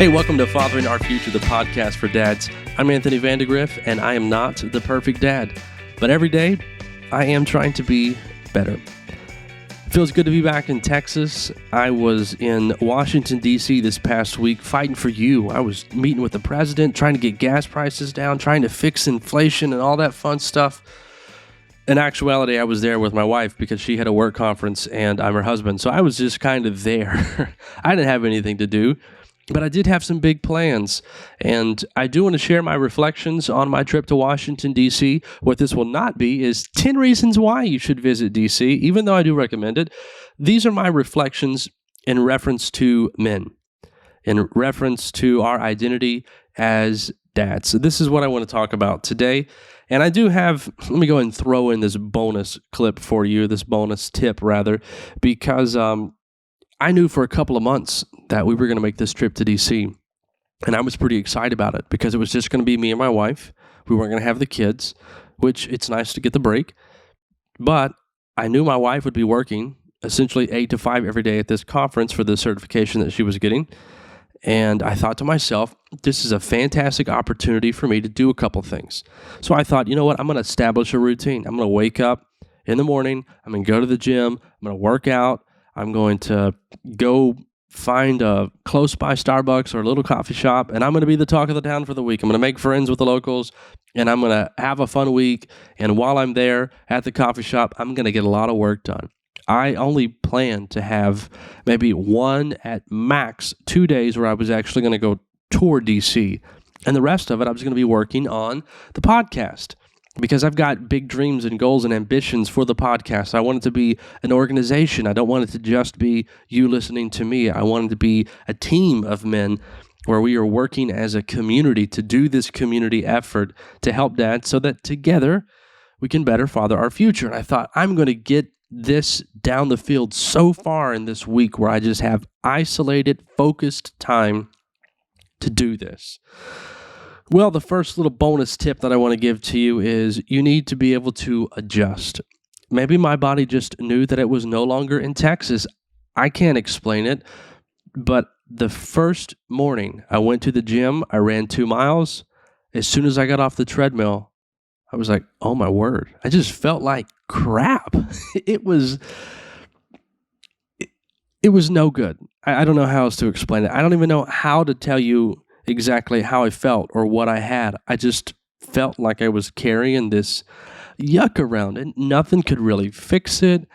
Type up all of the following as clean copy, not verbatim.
Hey, welcome to Fathering Our Future, the podcast for dads. I'm Anthony Vandagriff, and I am not the perfect dad, but every day I am trying to be better. Feels good to be back in Texas. I was in Washington, D.C. this past week fighting for you. I was meeting with the president, trying to get gas prices down, trying to fix inflation and all that fun stuff. In actuality, I was there with my wife because she had a work conference and I'm her husband. So I was just kind of there. I didn't have anything to do, but I did have some big plans. And I do want to share my reflections on my trip to Washington, D.C. What this will not be is 10 reasons why you should visit D.C., even though I do recommend it. These are my reflections in reference to men, in reference to our identity as dads. So this is what I want to talk about today. And I do have, let me go ahead and throw in this bonus clip for you, this bonus tip rather, because I knew for a couple of months that we were going to make this trip to D.C., and I was pretty excited about it because it was just going to be me and my wife. We weren't going to have the kids, which it's nice to get the break, but I knew my wife would be working essentially 8 to 5 every day at this conference for the certification that she was getting. And I thought to myself, this is a fantastic opportunity for me to do a couple things. So I thought, you know what? I'm going to establish a routine. I'm going to wake up in the morning. I'm going to go to the gym. I'm going to work out. I'm going to go find a close by Starbucks or a little coffee shop, and I'm going to be the talk of the town for the week. I'm going to make friends with the locals, and I'm going to have a fun week. And while I'm there at the coffee shop, I'm going to get a lot of work done. I only plan to have maybe 1 at max 2 days where I was actually going to go tour DC. And the rest of it, I was going to be working on the podcast because I've got big dreams and goals and ambitions for the podcast. I want it to be an organization. I don't want it to just be you listening to me. I want it to be a team of men where we are working as a community to do this community effort to help dads so that together we can better father our future. And I thought, I'm going to get this down the field so far in this week where I just have isolated, focused time to do this. Well, the first little bonus tip that I want to give to you is you need to be able to adjust. Maybe my body just knew that it was no longer in Texas. I can't explain it, but the first morning I went to the gym, I ran 2 miles. As soon as I got off the treadmill, I was like, oh my word, I just felt like crap. It was no good. I don't know how else to explain it. I don't even know how to tell you exactly how I felt or what I had. I just felt like I was carrying this yuck around and nothing could really fix it.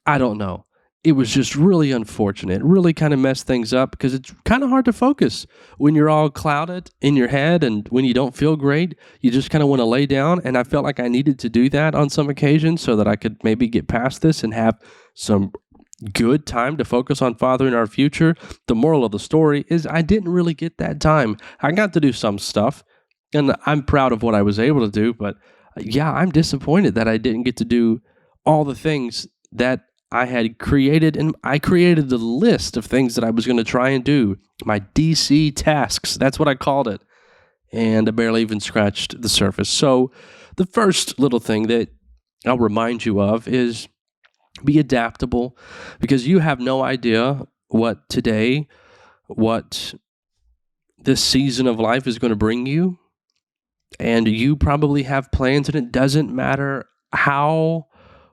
I don't know. It was just really unfortunate. It really kind of messed things up because it's kind of hard to focus when you're all clouded in your head and when you don't feel great, you just kind of want to lay down. And I felt like I needed to do that on some occasions so that I could maybe get past this and have some good time to focus on fathering our future. The moral of the story is I didn't really get that time. I got to do some stuff and I'm proud of what I was able to do, but yeah, I'm disappointed that I didn't get to do all the things that I had created, and I created the list of things that I was going to try and do, my DC tasks, that's what I called it, and I barely even scratched the surface. So the first little thing that I'll remind you of is be adaptable, because you have no idea what this season of life is going to bring you, and you probably have plans, and it doesn't matter how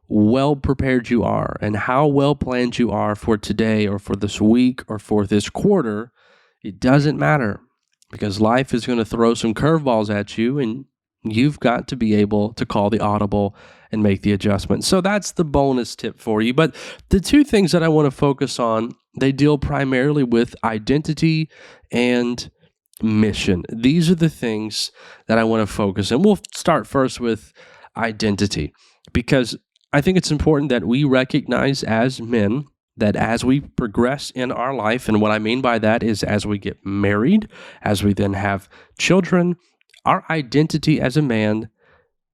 well prepared you are and how well planned you are for today or for this week or for this quarter. It doesn't matter because life is going to throw some curveballs at you and you've got to be able to call the audible and make the adjustment. So that's the bonus tip for you. But the 2 things that I want to focus on, they deal primarily with identity and mission. These are the things that I want to focus on. We'll start first with identity because I think it's important that we recognize as men that as we progress in our life, and what I mean by that is as we get married, as we then have children, our identity as a man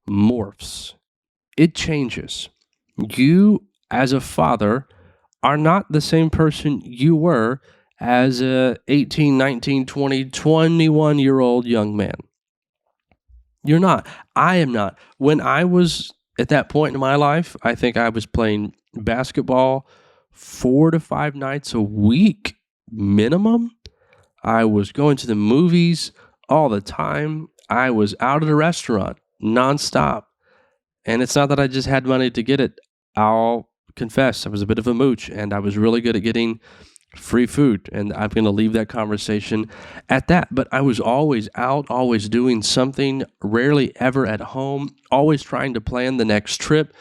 morphs. It changes. You, as a father, are not the same person you were as a 18, 19, 20, 21-year-old young man. You're not. I am not. When I was at that point in my life, I think I was playing basketball 4 to 5 nights a week minimum. I was going to the movies all the time. I was out at a restaurant nonstop. And it's not that I just had money to get it. I'll confess, I was a bit of a mooch, and I was really good at getting free food. And I'm going to leave that conversation at that. But I was always out, always doing something, rarely ever at home, always trying to plan the next trip.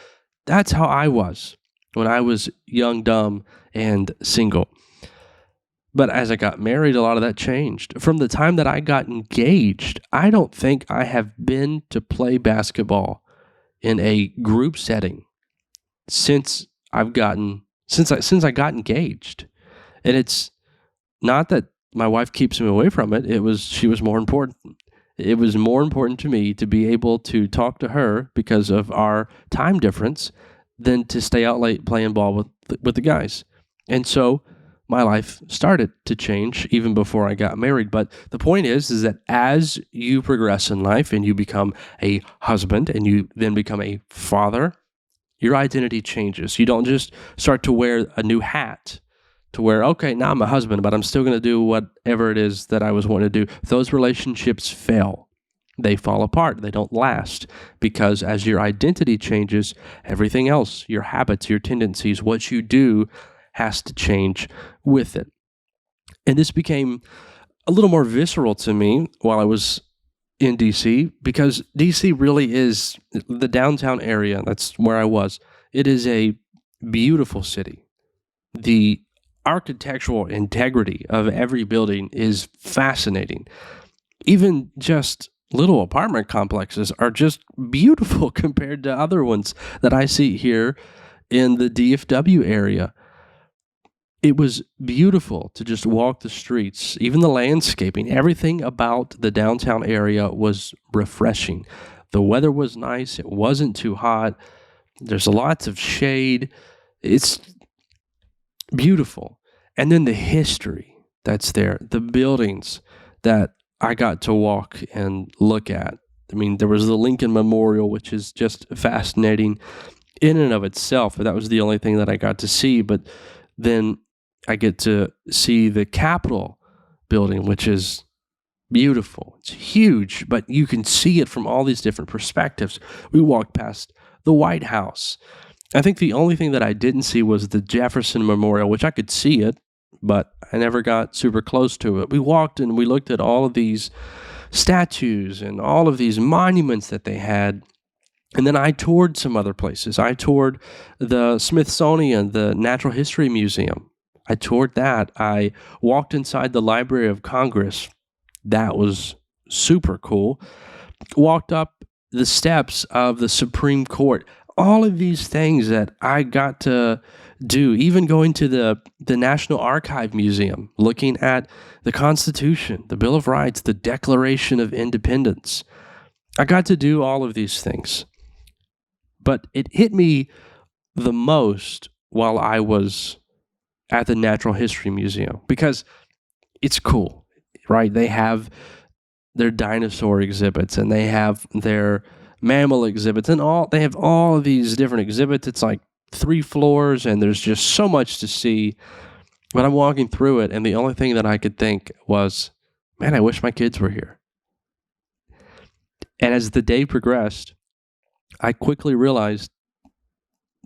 That's how I was when I was young, dumb, and single. But as I got married, a lot of that changed. From the time that I got engaged, I don't think I have been to play basketball in a group setting since I got engaged. And it's not that my wife keeps me away from it. She was more important. It was more important to me to be able to talk to her because of our time difference than to stay out late playing ball with the guys. And so my life started to change even before I got married. But the point is that as you progress in life and you become a husband and you then become a father, your identity changes. You don't just start to wear a new hat to where, okay, now I'm a husband, but I'm still going to do whatever it is that I was wanting to do. Those relationships fail. They fall apart. They don't last because as your identity changes, everything else, your habits, your tendencies, what you do has to change with it. And this became a little more visceral to me while I was in D.C. because D.C. really is the downtown area. That's where I was. It is a beautiful city. The architectural integrity of every building is fascinating. Even just little apartment complexes are just beautiful compared to other ones that I see here in the DFW area. It was beautiful to just walk the streets, even the landscaping. Everything about the downtown area was refreshing. The weather was nice. It wasn't too hot. There's lots of shade. It's beautiful. And then the history that's there, the buildings that I got to walk and look at. I mean, there was the Lincoln Memorial, which is just fascinating in and of itself. That was the only thing that I got to see. But then I get to see the Capitol building, which is beautiful. It's huge, but you can see it from all these different perspectives. We walked past the White House. I think the only thing that I didn't see was the Jefferson Memorial, which I could see it, but I never got super close to it. We walked and we looked at all of these statues and all of these monuments that they had. And then I toured some other places. I toured the Smithsonian, the Natural History Museum. I toured that. I walked inside the Library of Congress. That was super cool. Walked up the steps of the Supreme Court. All of these things that I got to do, even going to the National Archive Museum, looking at the Constitution, the Bill of Rights, the Declaration of Independence. I got to do all of these things. But it hit me the most while I was at the Natural History Museum because it's cool, right? They have their dinosaur exhibits and they have their mammal exhibits and they have all of these different exhibits. It's like 3 floors and there's just so much to see. But I'm walking through it and the only thing that I could think was, man, I wish my kids were here. And as the day progressed, I quickly realized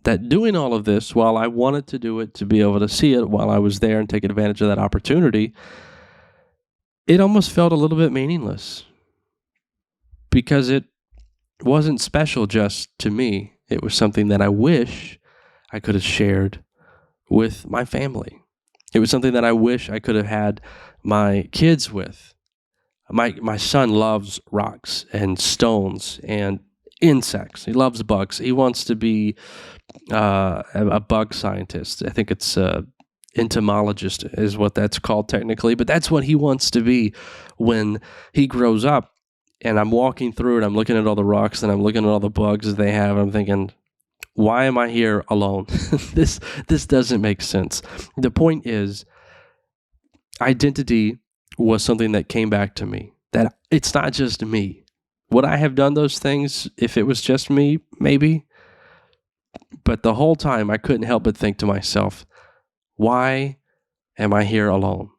that doing all of this, while I wanted to do it to be able to see it while I was there and take advantage of that opportunity, it almost felt a little bit meaningless because it wasn't special just to me. It was something that I wish I could have shared with my family. It was something that I wish I could have had my kids with. My son loves rocks and stones and insects. He loves bugs. He wants to be a bug scientist. I think it's entomologist is what that's called technically, but that's what he wants to be when he grows up. And I'm walking through it, I'm looking at all the rocks and I'm looking at all the bugs that they have. I'm thinking, why am I here alone? This doesn't make sense. The point is, identity was something that came back to me, that it's not just me. Would I have done those things if it was just me? Maybe. But the whole time I couldn't help but think to myself, why am I here alone?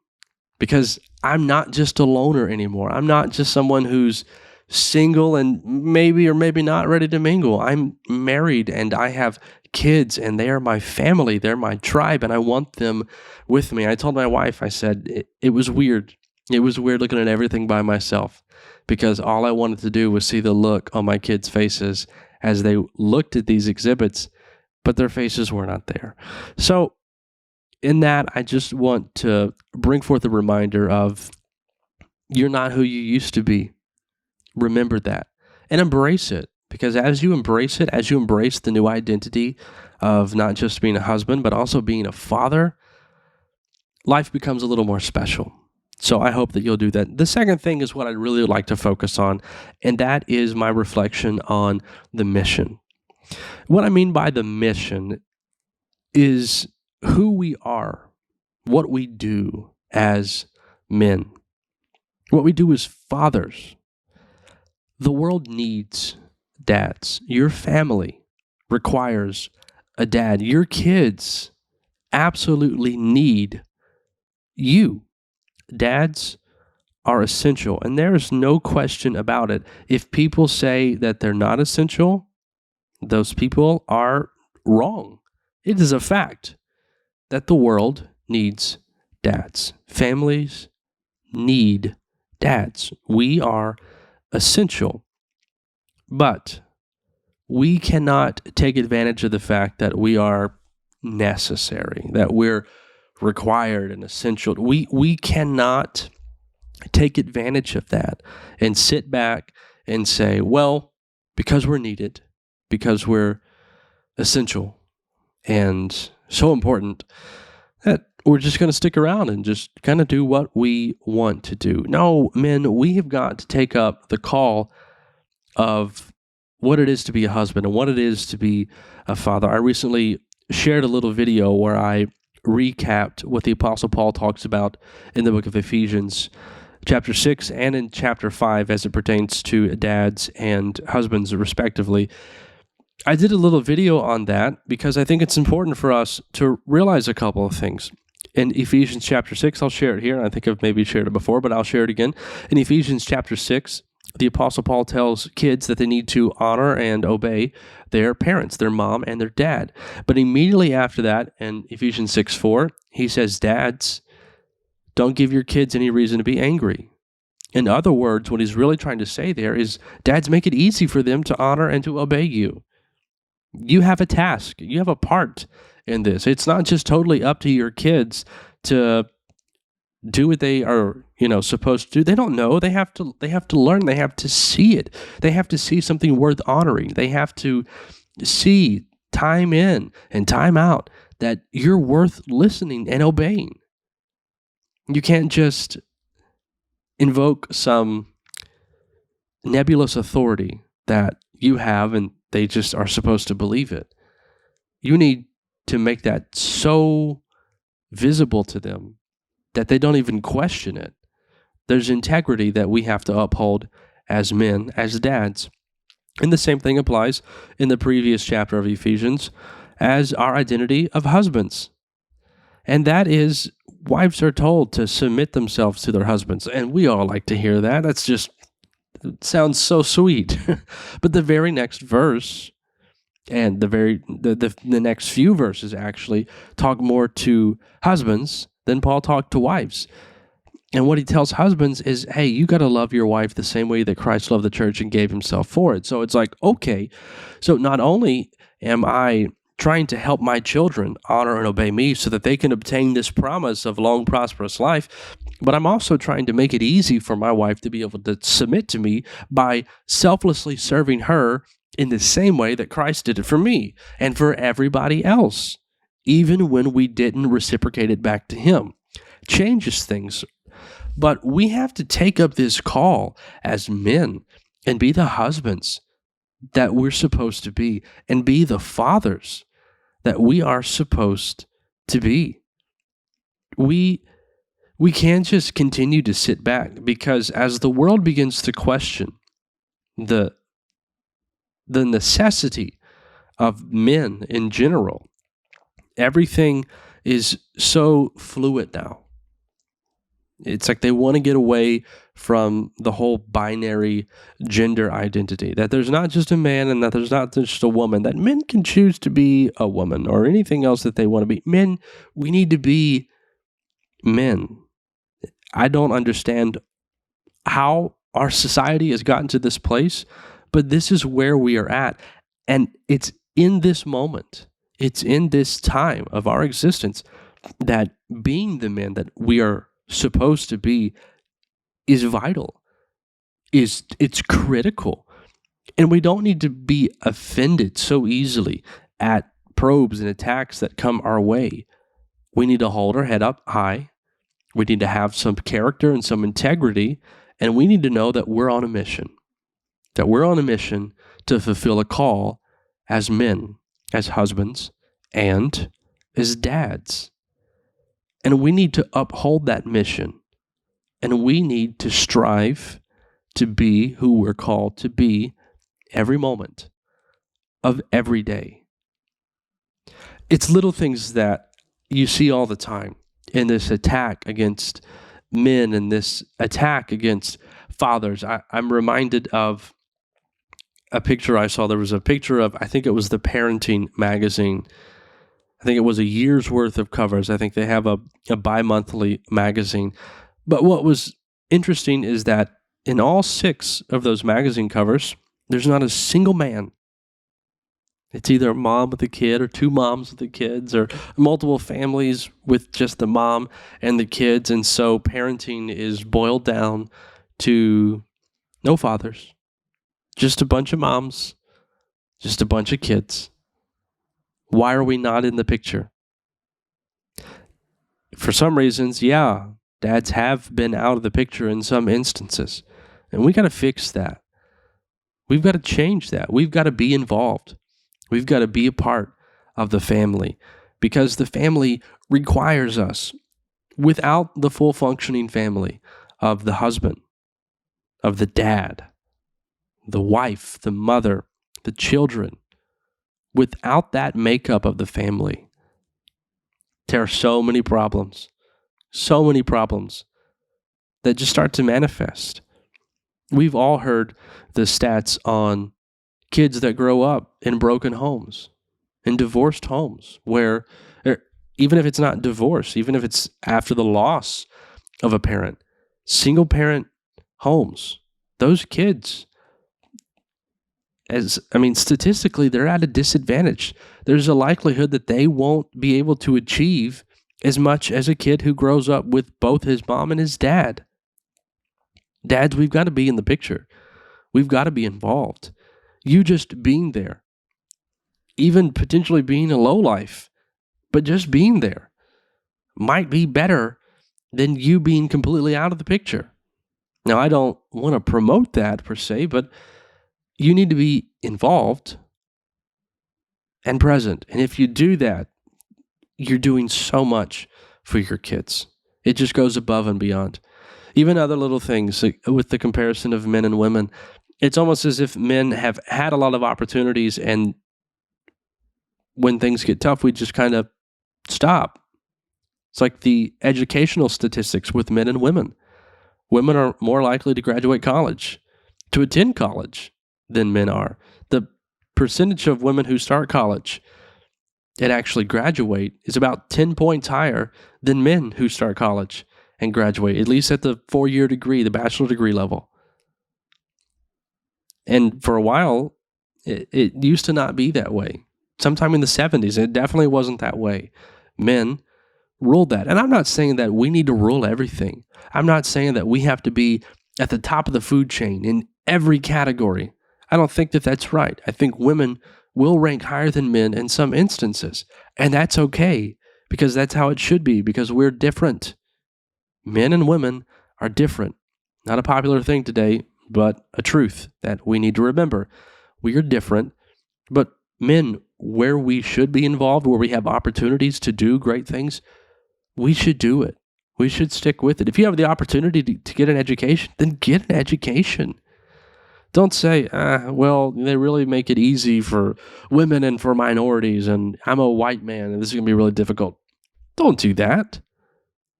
because I'm not just a loner anymore. I'm not just someone who's single and maybe or maybe not ready to mingle. I'm married and I have kids and they are my family. They're my tribe and I want them with me. I told my wife, I said, it was weird. It was weird looking at everything by myself because all I wanted to do was see the look on my kids' faces as they looked at these exhibits, but their faces were not there. So in that, I just want to bring forth a reminder of you're not who you used to be. Remember that and embrace it, because as you embrace it, as you embrace the new identity of not just being a husband, but also being a father, life becomes a little more special. So I hope that you'll do that. The second thing is what I'd really like to focus on, and that is my reflection on the mission. What I mean by the mission is who we are, what we do as men, what we do as fathers. The world needs dads. Your family requires a dad. Your kids absolutely need you. Dads are essential, and there is no question about it. If people say that they're not essential, those people are wrong. It is a fact that the world needs dads. Families need dads. We are essential, but we cannot take advantage of the fact that we are necessary, that we're required and essential. We cannot take advantage of that and sit back and say, well, because we're needed, because we're essential and so important, that we're just going to stick around and just kind of do what we want to do. No, men, we have got to take up the call of what it is to be a husband and what it is to be a father. I recently shared a little video where I recapped what the Apostle Paul talks about in the book of Ephesians, chapter 6 and in chapter 5 as it pertains to dads and husbands respectively. I did a little video on that because I think it's important for us to realize a couple of things. In Ephesians chapter 6, I'll share it here. I think I've maybe shared it before, but I'll share it again. In Ephesians chapter 6, the Apostle Paul tells kids that they need to honor and obey their parents, their mom and their dad. But immediately after that, in Ephesians 6:4, he says, dads, don't give your kids any reason to be angry. In other words, what he's really trying to say there is, dads, make it easy for them to honor and to obey you. You have a task. You have a part in this. It's not just totally up to your kids to do what they are, supposed to do. They don't know. They have to learn. They have to see it. They have to see something worth honoring. They have to see time in and time out that you're worth listening and obeying. You can't just invoke some nebulous authority that you have and they just are supposed to believe it. You need to make that so visible to them that they don't even question it. There's integrity that we have to uphold as men, as dads. And the same thing applies in the previous chapter of Ephesians as our identity of husbands. And that is, wives are told to submit themselves to their husbands. And we all like to hear that. It sounds so sweet. But the very next verse and the next few verses actually talk more to husbands than Paul talked to wives. And what he tells husbands is, hey, you got to love your wife the same way that Christ loved the church and gave himself for it. So it's like, okay, so not only am I trying to help my children honor and obey me so that they can obtain this promise of long, prosperous life, but I'm also trying to make it easy for my wife to be able to submit to me by selflessly serving her in the same way that Christ did it for me and for everybody else, even when we didn't reciprocate it back to him. Changes things. But we have to take up this call as men and be the husbands that we're supposed to be and be the fathers that we are supposed to be. We can't just continue to sit back, because as the world begins to question the necessity of men in general, everything is so fluid now. It's like they want to get away from the whole binary gender identity, that there's not just a man and that there's not just a woman, that men can choose to be a woman or anything else that they want to be. Men, we need to be men. I don't understand how our society has gotten to this place, but this is where we are at. And it's in this moment, it's in this time of our existence that being the men that we are supposed to be is vital, it's critical. And we don't need to be offended so easily at probes and attacks that come our way. We need to hold our head up high. We need to have some character and some integrity, and we need to know that we're on a mission. That we're on a mission to fulfill a call as men, as husbands, and as dads. And we need to uphold that mission. And we need to strive to be who we're called to be every moment of every day. It's little things that you see all the time in this attack against men and this attack against fathers. I'm reminded of a picture I saw. There was a picture of, I think it was the Parenting magazine. I think it was a year's worth of covers. I think they have a bi-monthly magazine. But what was interesting is that in all 6 of those magazine covers, there's not a single man. It's either a mom with a kid or 2 moms with the kids or multiple families with just the mom and the kids. And so parenting is boiled down to no fathers, just a bunch of moms, just a bunch of kids. Why are we not in the picture? For some reasons, yeah, dads have been out of the picture in some instances. And we got to fix that. We've got to change that. We've got to be involved. We've got to be a part of the family because the family requires us. Without the full functioning family of the husband, of the dad, the wife, the mother, the children, without that makeup of the family, there are so many problems that just start to manifest. We've all heard the stats on kids that grow up in broken homes, in divorced homes, where even if it's not divorce, even if it's after the loss of a parent, single parent homes, those kids, statistically, they're at a disadvantage. There's a likelihood that they won't be able to achieve as much as a kid who grows up with both his mom and his dad. Dads, we've got to be in the picture. We've got to be involved. You just being there, even potentially being a lowlife, but just being there might be better than you being completely out of the picture. Now, I don't want to promote that per se, but you need to be involved and present. And if you do that, you're doing so much for your kids. It just goes above and beyond. Even other little things, like with the comparison of men and women, it's almost as if men have had a lot of opportunities, and when things get tough, we just kind of stop. It's like the educational statistics with men and women. Women are more likely to graduate college, to attend college, than men are. The percentage of women who start college and actually graduate is about 10 points higher than men who start college and graduate, at least at the 4-year degree, the bachelor degree level. And for a while, it used to not be that way. Sometime in the 70s, it definitely wasn't that way. Men ruled that. And I'm not saying that we need to rule everything. I'm not saying that we have to be at the top of the food chain in every category. I don't think that that's right. I think women will rank higher than men in some instances. And that's okay, because that's how it should be, because we're different. Men and women are different. Not a popular thing today, but a truth that we need to remember. We are different, but men, where we should be involved, where we have opportunities to do great things, we should do it. We should stick with it. If you have the opportunity to get an education, then get an education. Don't say, well, they really make it easy for women and for minorities, and I'm a white man, and this is going to be really difficult. Don't do that.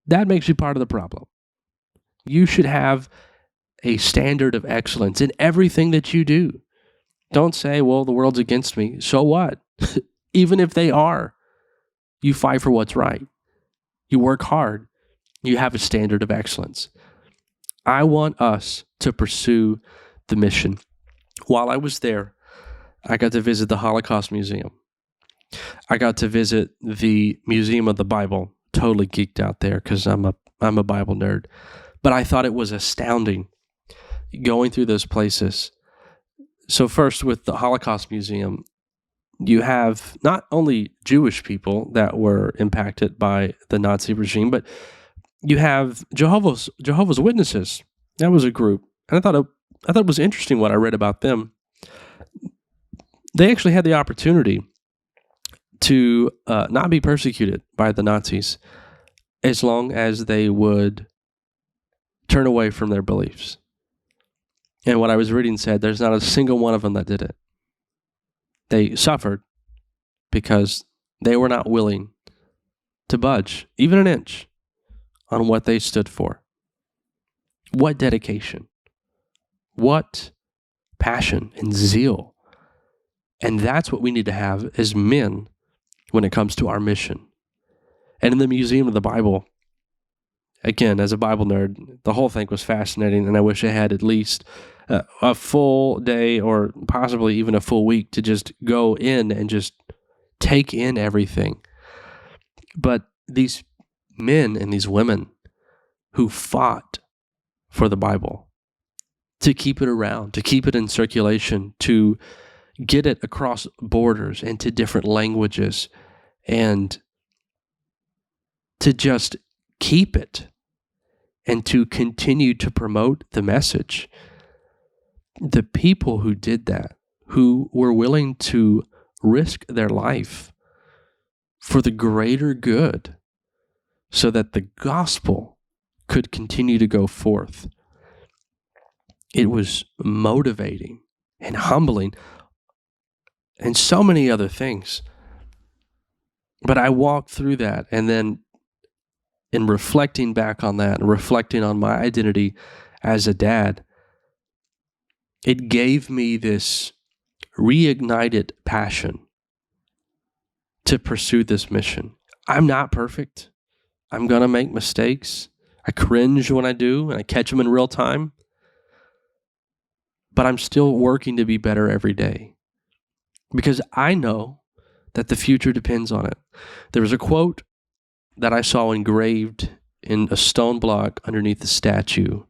That makes you part of the problem. You should have a standard of excellence in everything that you do. Don't say, well, the world's against me. So what? Even if they are, you fight for what's right. You work hard. You have a standard of excellence. I want us to pursue the mission. While I was there, I got to visit the Holocaust Museum. I got to visit the Museum of the Bible. Totally geeked out there because I'm a Bible nerd. But I thought it was astounding going through those places. So first, with the Holocaust Museum, you have not only Jewish people that were impacted by the Nazi regime, but you have Jehovah's Witnesses. That was a group, and I thought it was interesting what I read about them. They actually had the opportunity to not be persecuted by the Nazis as long as they would turn away from their beliefs. And what I was reading said there's not a single one of them that did it. They suffered because they were not willing to budge, even an inch, on what they stood for. What dedication, what passion and zeal. And that's what we need to have as men when it comes to our mission. And in the Museum of the Bible, again, as a Bible nerd, the whole thing was fascinating, and I wish I had at least a full day or possibly even a full week to just go in and just take in everything. But these men and these women who fought for the Bible, to keep it around, to keep it in circulation, to get it across borders into different languages, and to just keep it and to continue to promote the message. The people who did that, who were willing to risk their life for the greater good so that the gospel could continue to go forth. It was motivating and humbling and so many other things. But I walked through that, and then in reflecting back on that and reflecting on my identity as a dad, it gave me this reignited passion to pursue this mission. I'm not perfect. I'm going to make mistakes. I cringe when I do, and I catch them in real time. But I'm still working to be better every day because I know that the future depends on it. There was a quote that I saw engraved in a stone block underneath the statue,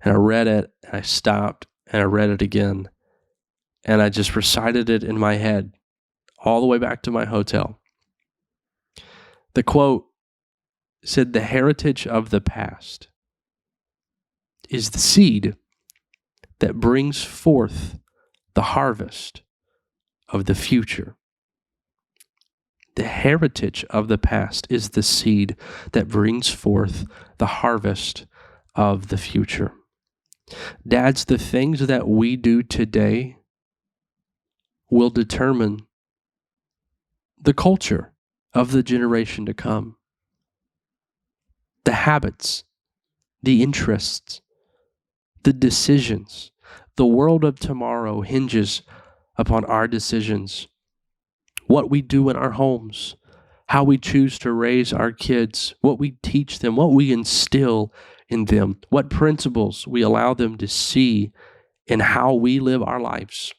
and I read it, and I stopped, and I read it again, and I just recited it in my head all the way back to my hotel. The quote said, "The heritage of the past is the seed that brings forth the harvest of the future." The heritage of the past is the seed that brings forth the harvest of the future. Dads, the things that we do today will determine the culture of the generation to come. The habits, the interests, the decisions. The world of tomorrow hinges upon our decisions. What we do in our homes, how we choose to raise our kids, what we teach them, what we instill in them, what principles we allow them to see in how we live our lives.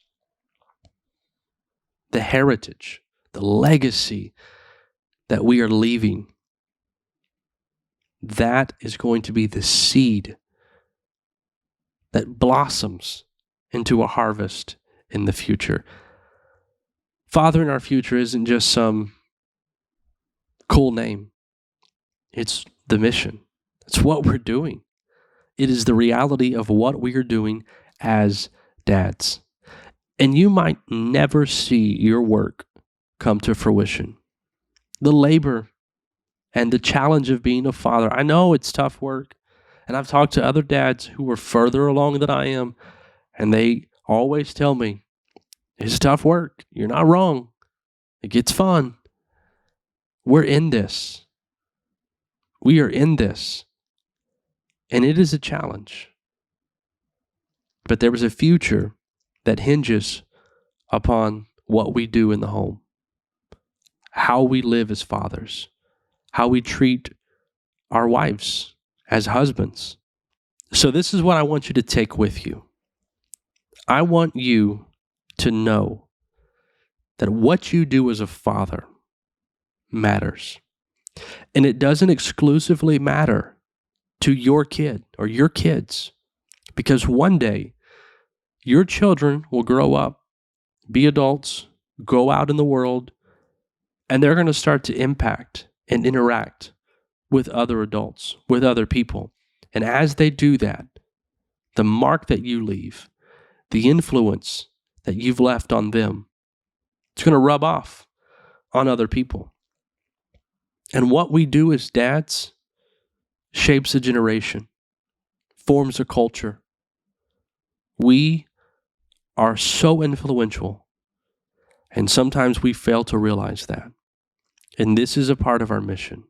The heritage, the legacy that we are leaving, that is going to be the seed that blossoms into a harvest in the future. Father in our future isn't just some cool name. It's the mission. It's what we're doing. It is the reality of what we are doing as dads. And you might never see your work come to fruition. The labor and the challenge of being a father. I know it's tough work. And I've talked to other dads who are further along than I am, and they always tell me, it's tough work. You're not wrong. It gets fun. We're in this. We are in this. And it is a challenge. But there is a future that hinges upon what we do in the home, how we live as fathers, how we treat our wives as husbands. So this is what I want you to take with you. I want you to know that what you do as a father matters. And it doesn't exclusively matter to your kid or your kids, because one day your children will grow up, be adults, go out in the world, and they're going to start to impact and interact with other adults, with other people. And as they do that, the mark that you leave, the influence that you've left on them, it's going to rub off on other people. And what we do as dads shapes a generation, forms a culture. We are so influential, and sometimes we fail to realize that. And this is a part of our mission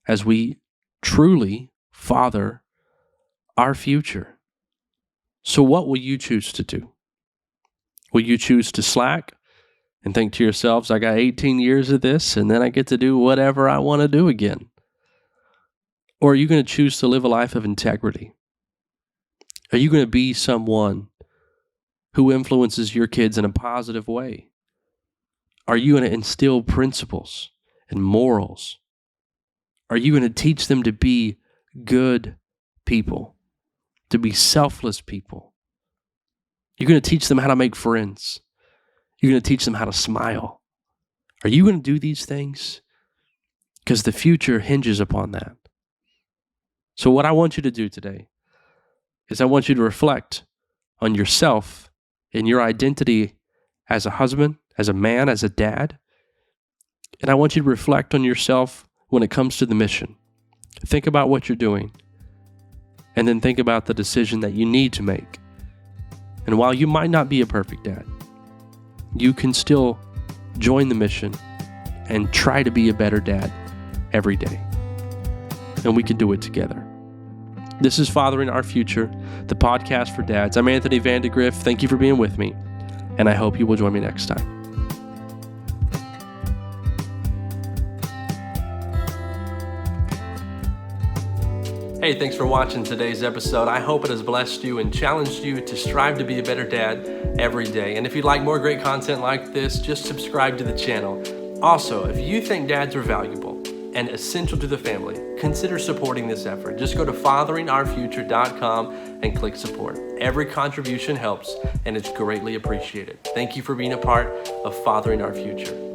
as we truly father our future. So what will you choose to do? Will you choose to slack and think to yourselves, I got 18 years of this and then I get to do whatever I want to do again? Or are you going to choose to live a life of integrity? Are you going to be someone who influences your kids in a positive way? Are you going to instill principles and morals? Are you going to teach them to be good people, to be selfless people? You're going to teach them how to make friends. You're going to teach them how to smile. Are you going to do these things? Because the future hinges upon that. So what I want you to do today is I want you to reflect on yourself and your identity as a husband, as a man, as a dad. And I want you to reflect on yourself when it comes to the mission. Think about what you're doing. And then think about the decision that you need to make. And while you might not be a perfect dad, you can still join the mission and try to be a better dad every day. And we can do it together. This is Fathering Our Future, the podcast for dads. I'm Anthony Vandagriff. Thank you for being with me, and I hope you will join me next time. Hey, thanks for watching today's episode. I hope it has blessed you and challenged you to strive to be a better dad every day. And if you'd like more great content like this, just subscribe to the channel. Also, if you think dads are valuable and essential to the family, consider supporting this effort. Just go to fatheringourfuture.com and click support. Every contribution helps, and it's greatly appreciated. Thank you for being a part of Fathering Our Future.